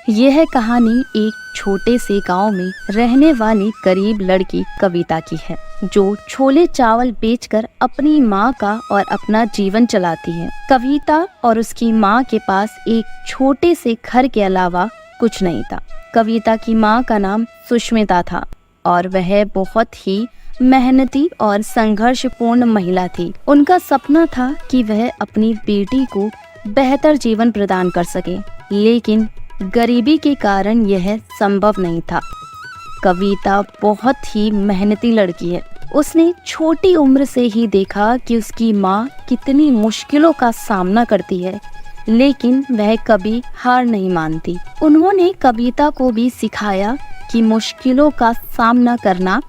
यह कहानी एक छोटे से गांव में रहने वाली गरीब लड़की कविता की है, जो छोले चावल बेचकर अपनी माँ का और अपना जीवन चलाती है। कविता और उसकी माँ के पास एक छोटे से घर के अलावा कुछ नहीं था। कविता की माँ का नाम सुष्मिता था और वह बहुत ही मेहनती और संघर्षपूर्ण महिला थी। उनका सपना था कि वह अपनी बेटी को बेहतर जीवन प्रदान कर सके, लेकिन गरीबी के कारण यह संभव नहीं था। कविता बहुत ही मेहनती लड़की है। उसने छोटी उम्र से ही देखा कि उसकी माँ कितनी मुश्किलों का सामना करती है, लेकिन वह कभी हार नहीं मानती। उन्होंने कविता को भी सिखाया कि मुश्किलों का सामना करना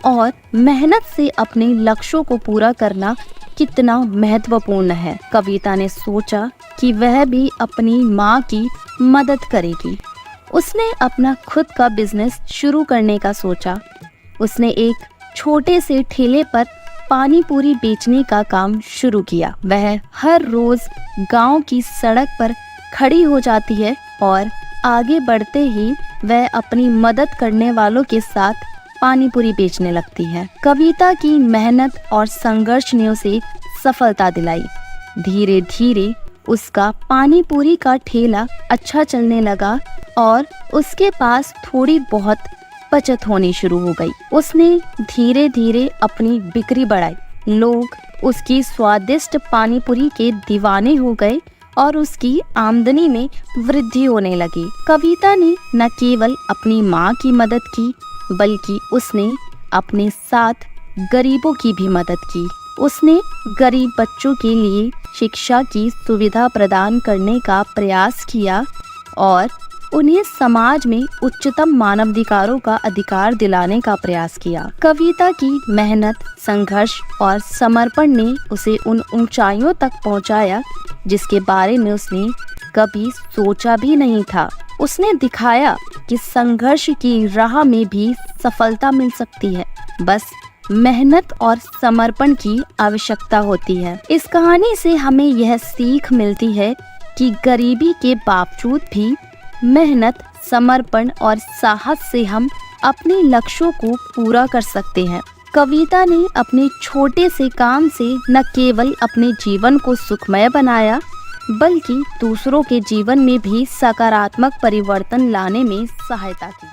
और मेहनत से अपने लक्ष्यों को पूरा करना कितना महत्वपूर्ण है। कविता ने सोचा कि वह भी अपनी माँ की मदद करेगी। उसने अपना खुद का बिजनेस शुरू करने का सोचा। उसने एक छोटे से ठेले पर पानी पूरी बेचने का काम शुरू किया। वह हर रोज गांव की सड़क पर खड़ी हो जाती है और आगे बढ़ते ही वह अपनी मदद करने वालों के साथ पानी पूरी बेचने लगती है। कविता की मेहनत और संघर्ष ने उसे सफलता दिलाई। धीरे धीरे उसका पानी पूरी का ठेला अच्छा चलने लगा और उसके पास थोड़ी बहुत बचत होनी शुरू हो गई। उसने धीरे धीरे अपनी बिक्री बढ़ाई। लोग उसकी स्वादिष्ट पानी पूरी के दीवाने हो गए और उसकी आमदनी में वृद्धि होने लगी। कविता ने न केवल अपनी माँ की मदद की, बल्कि उसने अपने साथ गरीबों की भी मदद की। उसने गरीब बच्चों के लिए शिक्षा की सुविधा प्रदान करने का प्रयास किया और उन्हें समाज में उच्चतम मानवाधिकारों का अधिकार दिलाने का प्रयास किया। कविता की मेहनत, संघर्ष और समर्पण ने उसे उन ऊंचाइयों तक पहुंचाया जिसके बारे में उसने कभी सोचा भी नहीं था। उसने दिखाया कि संघर्ष की राह में भी सफलता मिल सकती है, बस मेहनत और समर्पण की आवश्यकता होती है। इस कहानी से हमें यह सीख मिलती है कि गरीबी के बावजूद भी मेहनत, समर्पण और साहस से हम अपने लक्ष्यों को पूरा कर सकते हैं। कविता ने अपने छोटे से काम से न केवल अपने जीवन को सुखमय बनाया, बल्कि दूसरों के जीवन में भी सकारात्मक परिवर्तन लाने में सहायता की।